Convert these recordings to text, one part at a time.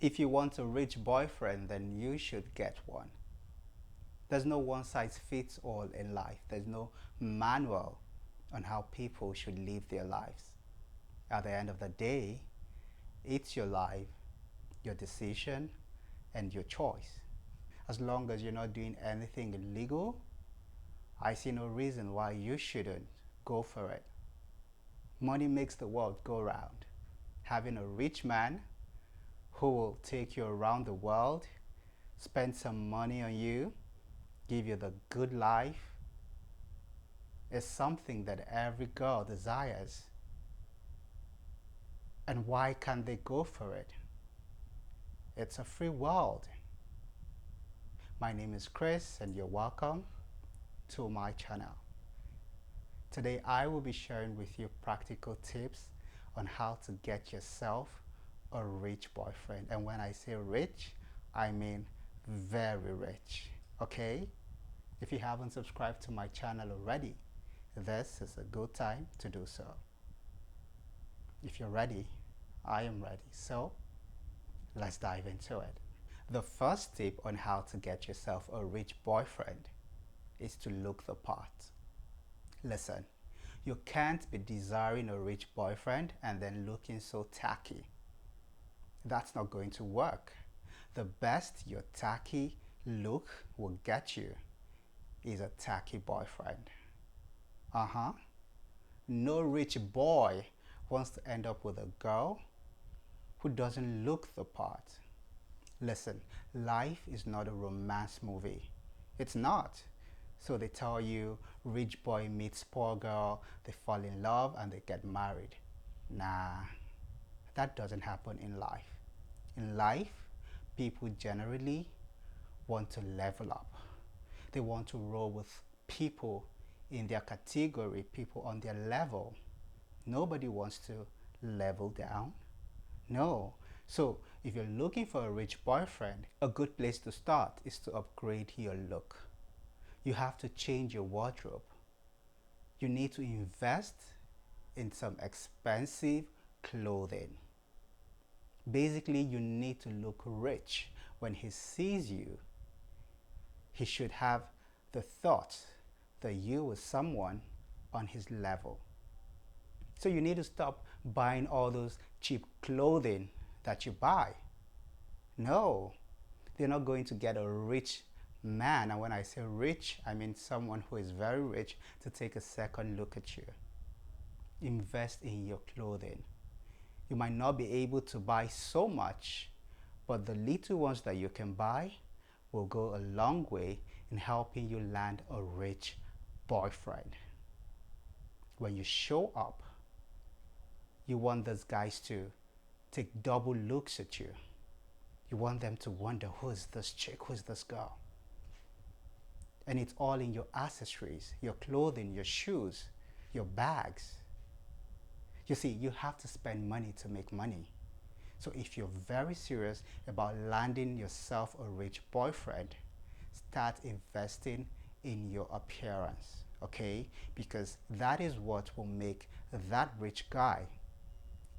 If you want a rich boyfriend, then you should get one. There's no one size fits all in life. There's no manual on how people should live their lives. At the end of the day, it's your life, your decision, and your choice. As long as you're not doing anything illegal, I see no reason why you shouldn't go for it. Money makes the world go round. Having a rich man who will take you around the world, spend some money on you, give you the good life, is something that every girl desires. And why can't they go for it? It's a free world. My name is Chris, and you're welcome to my channel. Today I will be sharing with you practical tips on how to get yourself a rich boyfriend. And when I say rich, I mean very rich. Okay? If you haven't subscribed to my channel already, this is a good time to do so. If you're ready, I am ready. So let's dive into it. The first tip on how to get yourself a rich boyfriend is to look the part. Listen, you can't be desiring a rich boyfriend and then looking so tacky. That's not going to work. The best your tacky look will get you is a tacky boyfriend. No rich boy wants to end up with a girl who doesn't look the part. Listen, life is not a romance movie. It's not. So they tell you rich boy meets poor girl, they fall in love and they get married. Nah, that doesn't happen in life. In life, people generally want to level up. They want to roll with people in their category, people on their level. Nobody wants to level down. No. So if you're looking for a rich boyfriend, a good place to start is to upgrade your look. You have to change your wardrobe. You need to invest in some expensive clothing. Basically, you need to look rich. When he sees you, he should have the thought that you are someone on his level. So you need to stop buying all those cheap clothing that you buy. No, they're not going to get a rich man. And when I say rich, I mean someone who is very rich to take a second look at you. Invest in your clothing. You might not be able to buy so much, but the little ones that you can buy will go a long way in helping you land a rich boyfriend. When you show up, you want those guys to take double looks at you. You want them to wonder, who is this chick, who is this girl? And it's all in your accessories, your clothing, your shoes, your bags. You see, you have to spend money to make money. So if you're very serious about landing yourself a rich boyfriend, start investing in your appearance, okay? Because that is what will make that rich guy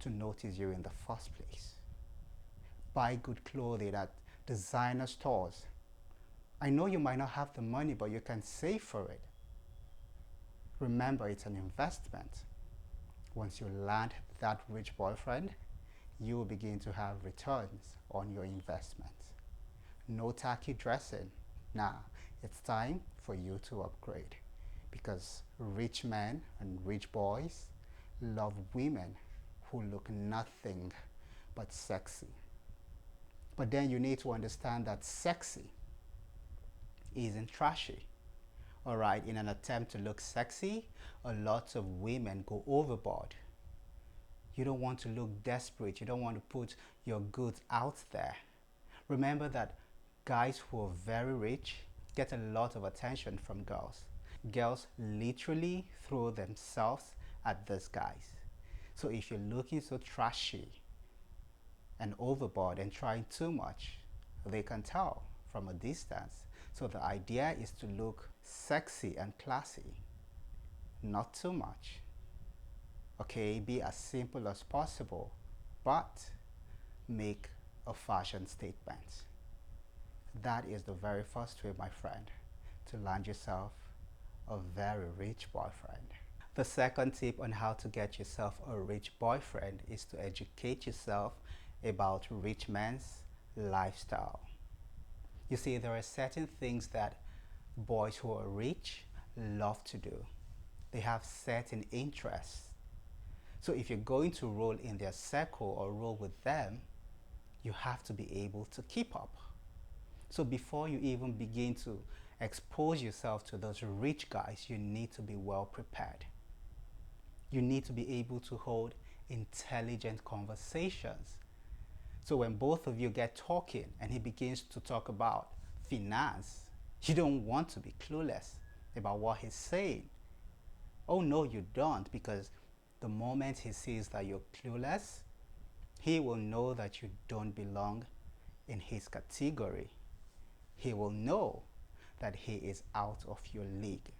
to notice you in the first place. Buy good clothing at designer stores. I know you might not have the money, but you can save for it. Remember, it's an investment. Once you land that rich boyfriend, you will begin to have returns on your investment. No tacky dressing. Now, it's time for you to upgrade, because rich men and rich boys love women who look nothing but sexy. But then you need to understand that sexy isn't trashy. Alright, in an attempt to look sexy, a lot of women go overboard. You don't want to look desperate. You don't want to put your goods out there. Remember that guys who are very rich get a lot of attention from girls. Girls literally throw themselves at these guys. So if you're looking so trashy and overboard and trying too much, they can tell from a distance. So the idea is to look sexy and classy, not too much. Okay, be as simple as possible, but make a fashion statement. That is the very first way, my friend, to land yourself a very rich boyfriend. The second tip on how to get yourself a rich boyfriend is to educate yourself about rich men's lifestyle. You see, there are certain things that boys who are rich love to do. They have certain interests. So if you're going to roll in their circle or roll with them, you have to be able to keep up. So before you even begin to expose yourself to those rich guys, you need to be well prepared. You need to be able to hold intelligent conversations. So when both of you get talking and he begins to talk about finance, you don't want to be clueless about what he's saying. Oh no, you don't, because the moment he sees that you're clueless, he will know that you don't belong in his category. He will know that he is out of your league.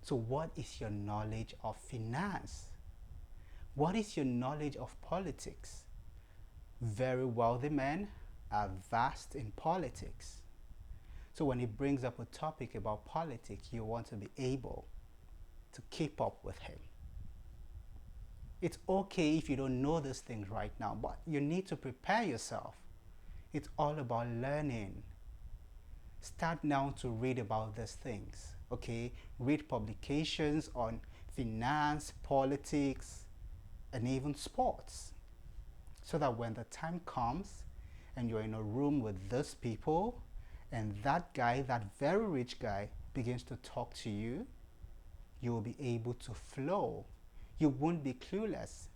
So what is your knowledge of finance? What is your knowledge of politics? Very wealthy men are vast in politics. So when he brings up a topic about politics, you want to be able to keep up with him. It's okay if you don't know these things right now, but you need to prepare yourself. It's all about learning. Start now to read about these things, okay? Read publications on finance, politics, and even sports. So that when the time comes and you're in a room with those people and that guy, that very rich guy, begins to talk to you, you will be able to flow. You won't be clueless.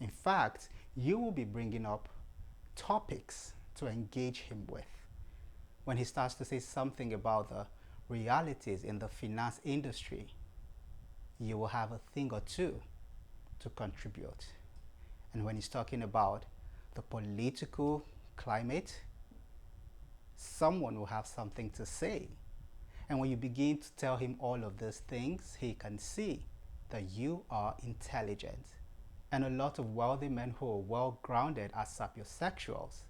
In fact, you will be bringing up topics to engage him with. When he starts to say something about the realities in the finance industry, you will have a thing or two to contribute. And when he's talking about the political climate, someone will have something to say. And when you begin to tell him all of these things, he can see that you are intelligent. And a lot of wealthy men who are well grounded are sapiosexuals.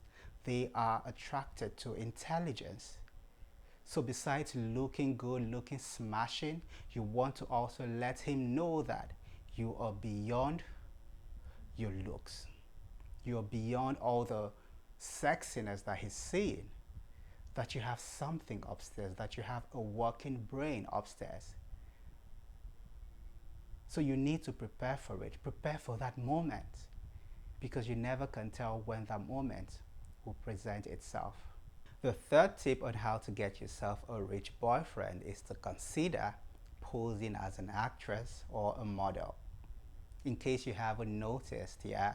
They are attracted to intelligence. So besides looking good, looking smashing, you want to also let him know that you are beyond your looks. You are beyond all the sexiness that he's seeing. That you have something upstairs, that you have a working brain upstairs. So you need to prepare for it. Prepare for that moment, because you never can tell when that moment will present itself. The third tip on how to get yourself a rich boyfriend is to consider posing as an actress or a model. In case you haven't noticed, yeah,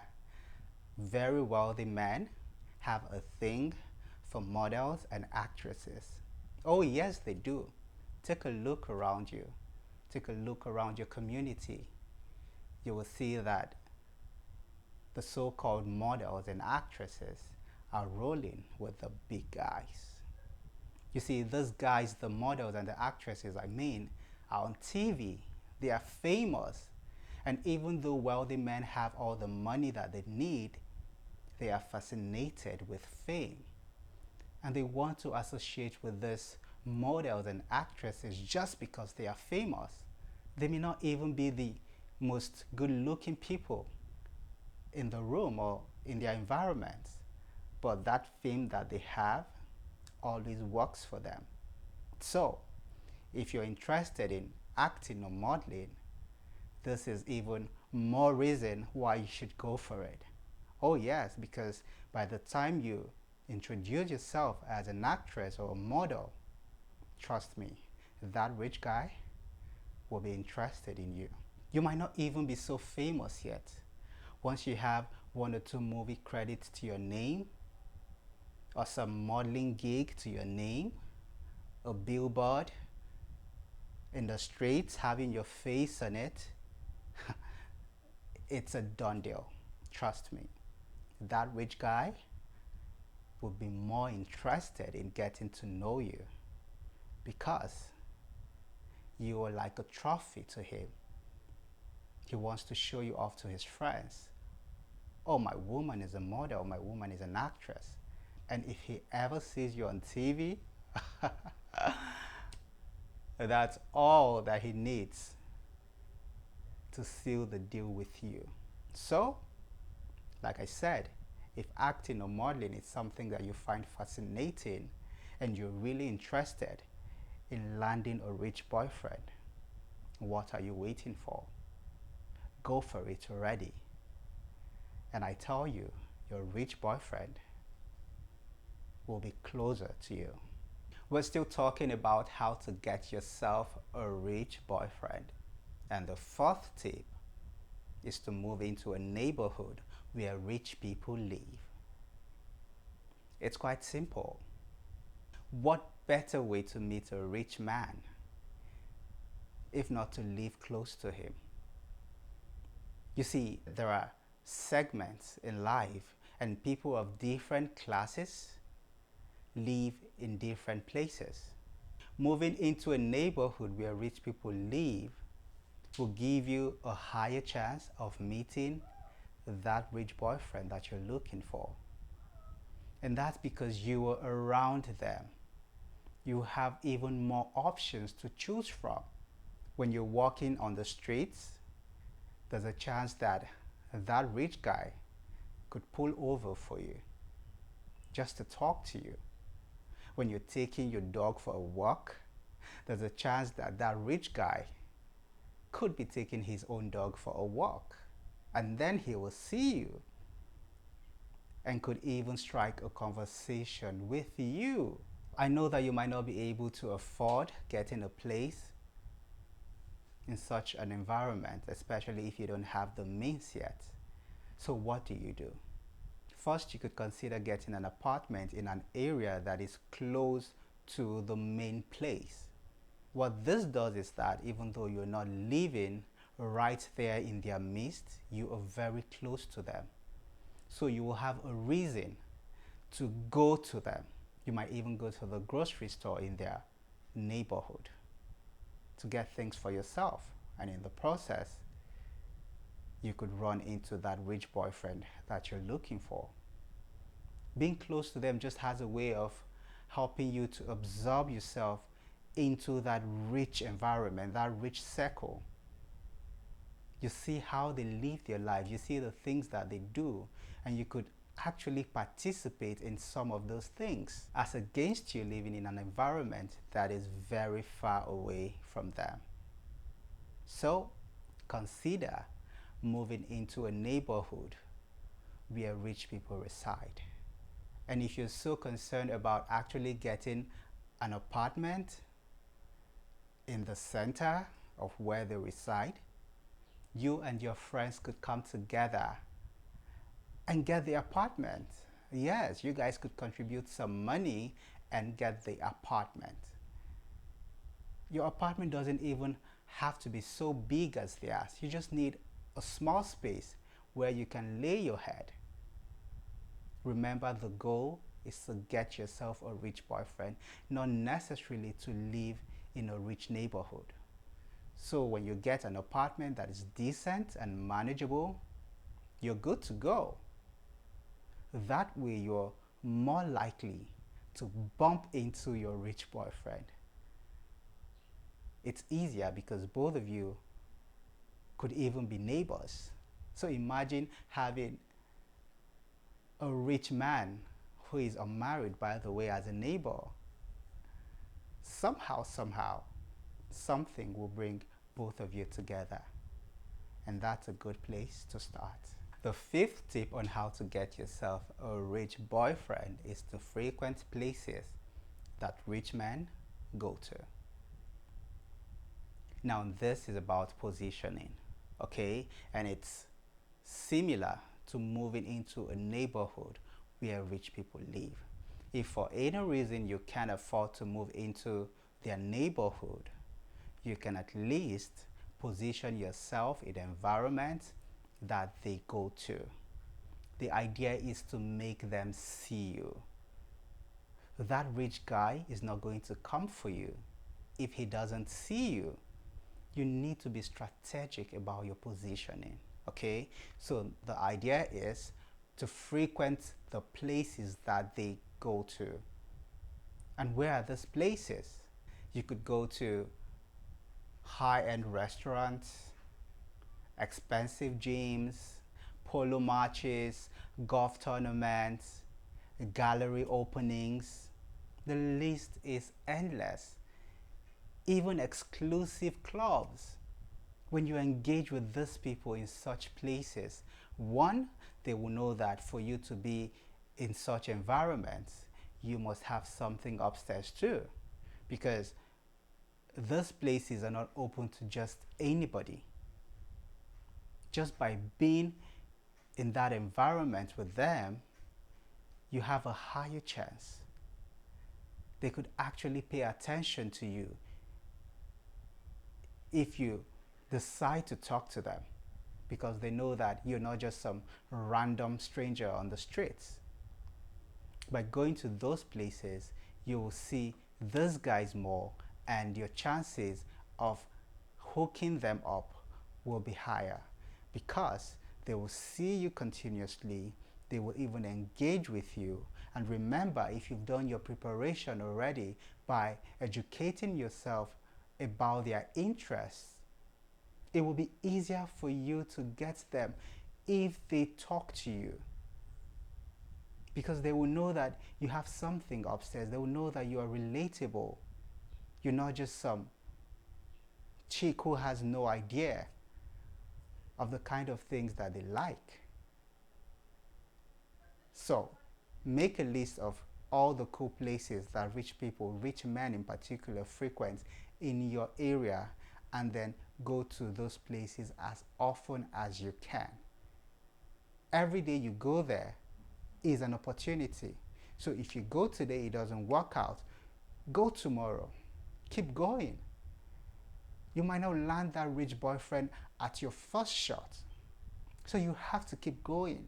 very wealthy men have a thing for models and actresses. Oh yes, they do. Take a look around you. Take a look around your community. You will see that the so-called models and actresses are rolling with the big guys. You see, those guys, the models and the actresses, I mean, are on TV. They are famous. And even though wealthy men have all the money that they need, they are fascinated with fame. And they want to associate with these models and actresses just because they are famous. They may not even be the most good-looking people in the room or in their environment, but that fame that they have always works for them. So, if you're interested in acting or modeling, this is even more reason why you should go for it. Oh yes, because by the time you introduce yourself as an actress or a model, trust me, that rich guy will be interested in you. You might not even be so famous yet. Once you have 1 or 2 movie credits to your name, or some modeling gig to your name, a billboard in the streets having your face on it, it's a done deal. Trust me. That rich guy will be more interested in getting to know you because you are like a trophy to him. He wants to show you off to his friends. Oh, my woman is a model, my woman is an actress. And if he ever sees you on TV, that's all that he needs to seal the deal with you. So, like I said, if acting or modeling is something that you find fascinating and you're really interested in landing a rich boyfriend, what are you waiting for? Go for it already. And I tell you, your rich boyfriend will be closer to you. We're still talking about how to get yourself a rich boyfriend. And the fourth tip is to move into a neighborhood where rich people live. It's quite simple. What better way to meet a rich man if not to live close to him? You see, there are segments in life, and people of different classes live in different places. Moving into a neighborhood where rich people live will give you a higher chance of meeting that rich boyfriend that you're looking for. And that's because you are around them. You have even more options to choose from. When you're walking on the streets, there's a chance that that rich guy could pull over for you just to talk to you. When you're taking your dog for a walk, there's a chance that that rich guy could be taking his own dog for a walk, and then he will see you and could even strike a conversation with you. I know that you might not be able to afford getting a place in such an environment, especially if you don't have the means yet. So what do? First, you could consider getting an apartment in an area that is close to the main place. What this does is that even though you're not living right there in their midst, you are very close to them. So you will have a reason to go to them. You might even go to the grocery store in their neighborhood to get things for yourself. And in the process, you could run into that rich boyfriend that you're looking for. Being close to them just has a way of helping you to absorb yourself into that rich environment, that rich circle. You see how they live their life, you see the things that they do, and you could actually participate in some of those things, as against you living in an environment that is very far away from them. So consider moving into a neighborhood where rich people reside. And if you're so concerned about actually getting an apartment in the center of where they reside, you and your friends could come together and get the apartment. Yes, you guys could contribute some money and get the apartment. Your apartment doesn't even have to be so big as theirs. You just need a small space where you can lay your head. Remember, the goal is to get yourself a rich boyfriend, not necessarily to live in a rich neighborhood. So when you get an apartment that is decent and manageable, you're good to go. That way you're more likely to bump into your rich boyfriend. It's easier because both of you could even be neighbors. So imagine having a rich man who is unmarried, by the way, as a neighbor. Somehow, something will bring both of you together. And that's a good place to start. The fifth tip on how to get yourself a rich boyfriend is to frequent places that rich men go to. Now, this is about positioning, okay? And it's similar to moving into a neighborhood where rich people live. If for any reason you can't afford to move into their neighborhood, you can at least position yourself in the environment that they go to. The idea is to make them see you. That rich guy is not going to come for you if he doesn't see you. You need to be strategic about your positioning, okay? So the idea is to frequent the places that they go to. And where are these places? You could go to high-end restaurants, expensive gyms, polo matches, golf tournaments, gallery openings. The list is endless. Even exclusive clubs. When you engage with these people in such places, one, they will know that for you to be in such environments, you must have something upstairs too. Because these places are not open to just anybody. Just by being in that environment with them, you have a higher chance. They could actually pay attention to you if you decide to talk to them, because they know that you're not just some random stranger on the streets. By going to those places, you will see these guys more, and your chances of hooking them up will be higher because they will see you continuously. They will even engage with you. And remember, if you've done your preparation already by educating yourself about their interests, it will be easier for you to get them if they talk to you, because they will know that you have something upstairs. They will know that you are relatable. You're not just some chick who has no idea of the kind of things that they like. So make a list of all the cool places that rich people, rich men in particular, frequent in your area, and then go to those places as often as you can. Every day you go there is an opportunity. So if you go today, it doesn't work out, go tomorrow. Keep going. You might not land that rich boyfriend at your first shot. So you have to keep going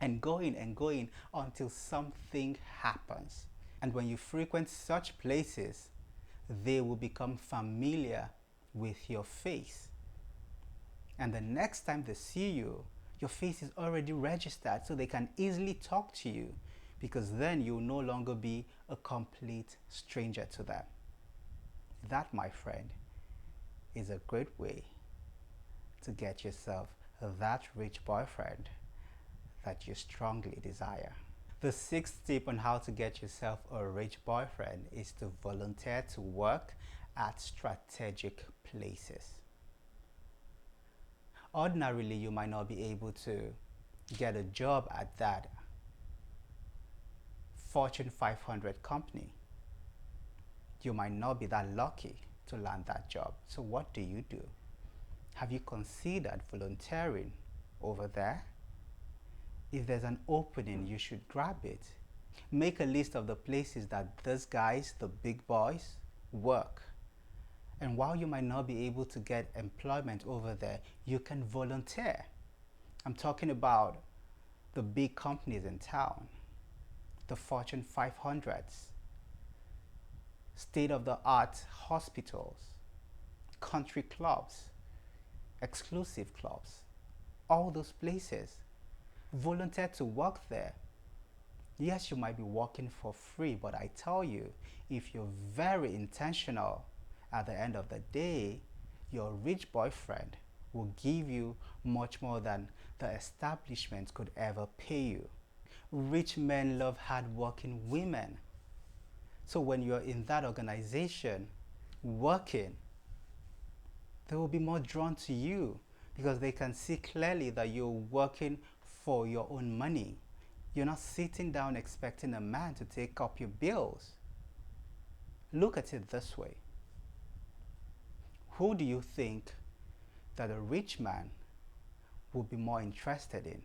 and going and going until something happens. And when you frequent such places, they will become familiar with your face. And the next time they see you, your face is already registered, so they can easily talk to you, because then you'll no longer be a complete stranger to them. That, my friend, is a great way to get yourself that rich boyfriend that you strongly desire. The sixth tip on how to get yourself a rich boyfriend is to volunteer to work at strategic places. Ordinarily, you might not be able to get a job at that Fortune 500 company. You might not be that lucky to land that job. So what do? Have you considered volunteering over there? If there's an opening, you should grab it. Make a list of the places that these guys, the big boys, work. And while you might not be able to get employment over there, you can volunteer. I'm talking about the big companies in town, the Fortune 500s, state-of-the-art hospitals, country clubs, exclusive clubs, all those places. Volunteer to work there. Yes, you might be working for free, but I tell you, if you're very intentional, at the end of the day, your rich boyfriend will give you much more than the establishment could ever pay you. Rich men love hardworking women. So when you're in that organization working, they will be more drawn to you because they can see clearly that you're working for your own money. You're not sitting down expecting a man to take up your bills. Look at it this way. Who do you think that a rich man would be more interested in?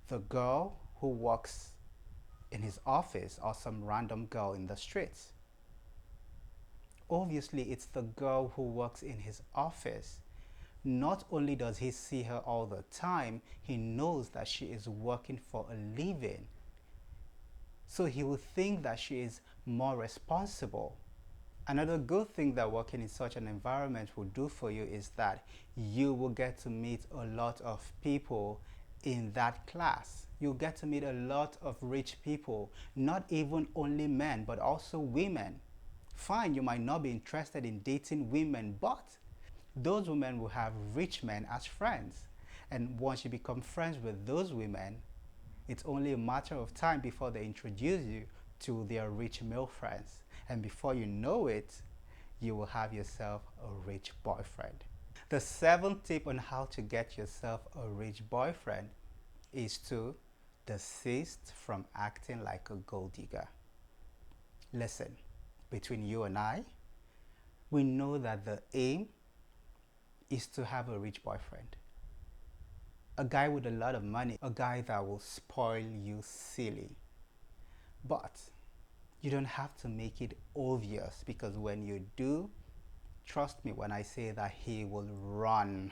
The girl who works in his office or some random girl in the streets? Obviously, it's the girl who works in his office. Not only does he see her all the time, he knows that she is working for a living. So he will think that she is more responsible. Another good thing that working in such an environment will do for you is that you will get to meet a lot of people in that class. You'll get to meet a lot of rich people, not even only men, but also women. Fine, you might not be interested in dating women, but those women will have rich men as friends. And once you become friends with those women, it's only a matter of time before they introduce you to their rich male friends. And before you know it, you will have yourself a rich boyfriend. The seventh tip on how to get yourself a rich boyfriend is to desist from acting like a gold digger. Listen, between you and I, we know that the aim is to have a rich boyfriend. A guy with a lot of money, a guy that will spoil you silly. But you don't have to make it obvious, because when you do, trust me when I say that he will run.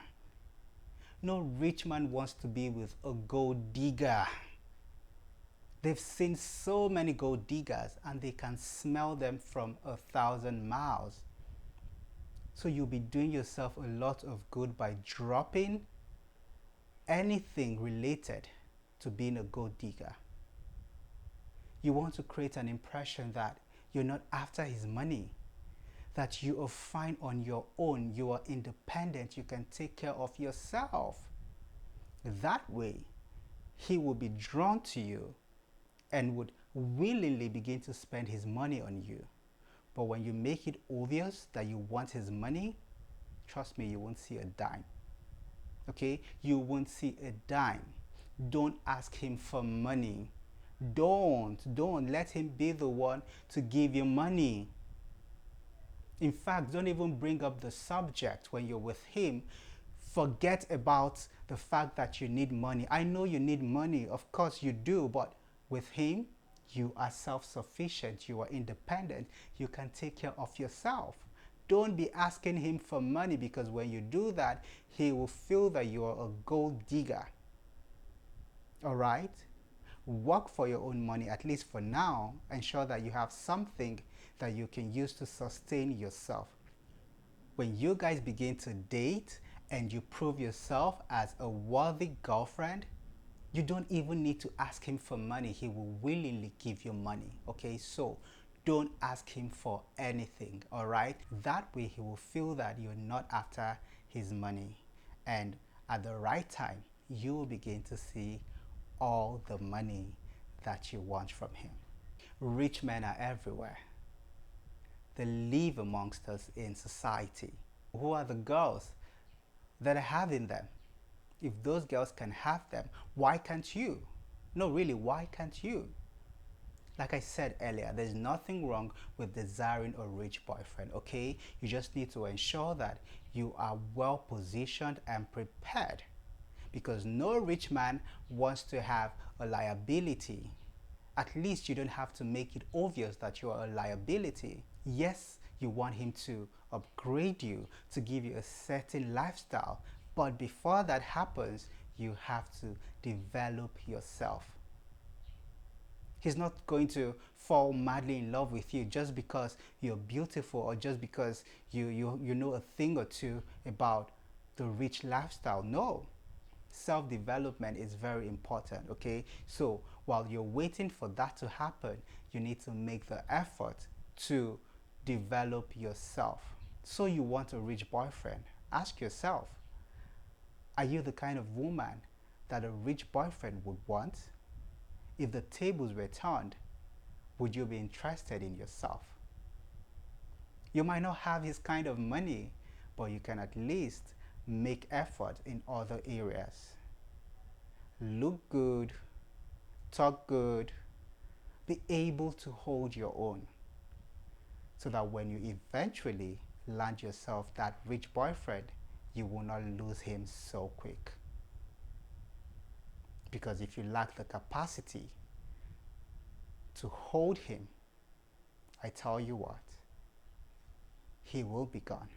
No rich man wants to be with a gold digger. They've seen so many gold diggers and they can smell them from 1,000 miles. So you'll be doing yourself a lot of good by dropping anything related to being a gold digger. You want to create an impression that you're not after his money, that you are fine on your own, you are independent, you can take care of yourself. That way, he will be drawn to you and would willingly begin to spend his money on you. But when you make it obvious that you want his money, trust me, you won't see a dime. Okay? You won't see a dime. Don't ask him for money. Don't let him be the one to give you money. In fact, don't even bring up the subject when you're with him. Forget about the fact that you need money. I know you need money, of course you do, but with him, you are self-sufficient, you are independent, you can take care of yourself. Don't be asking him for money, because when you do that, he will feel that you are a gold digger. All right? Work for your own money, at least for now. Ensure that you have something that you can use to sustain yourself. When you guys begin to date and you prove yourself as a worthy girlfriend, you don't even need to ask him for money. He will willingly give you money. Okay, so don't ask him for anything. All right, that way he will feel that you're not after his money, and at the right time you will begin to see all the money that you want from him. Rich men are everywhere. They live amongst us in society. Who are the girls that are having them? If those girls can have them, why can't you? No, really, why can't you? Like I said earlier, there's nothing wrong with desiring a rich boyfriend, okay? You just need to ensure that you are well positioned and prepared, because no rich man wants to have a liability. At least you don't have to make it obvious that you are a liability. Yes, you want him to upgrade you, to give you a certain lifestyle, but before that happens, you have to develop yourself. He's not going to fall madly in love with you just because you're beautiful, or just because you know a thing or two about the rich lifestyle. No. Self-development is very important, okay? So while you're waiting for that to happen, you need to make the effort to develop yourself. So you want a rich boyfriend. Ask yourself, are you the kind of woman that a rich boyfriend would want? If the tables were turned, would you be interested in yourself? You might not have his kind of money, but you can at least make effort in other areas. Look good, talk good, be able to hold your own, so that when you eventually land yourself that rich boyfriend, you will not lose him so quick. Because if you lack the capacity to hold him, I tell you what, he will be gone.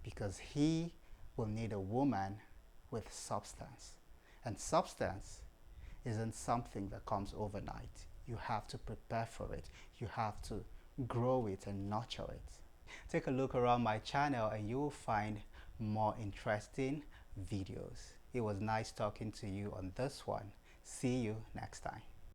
Because he will need a woman with substance. And substance isn't something that comes overnight. You have to prepare for it. You have to grow it and nurture it. Take a look around my channel and you will find more interesting videos. It was nice talking to you on this one. See you next time.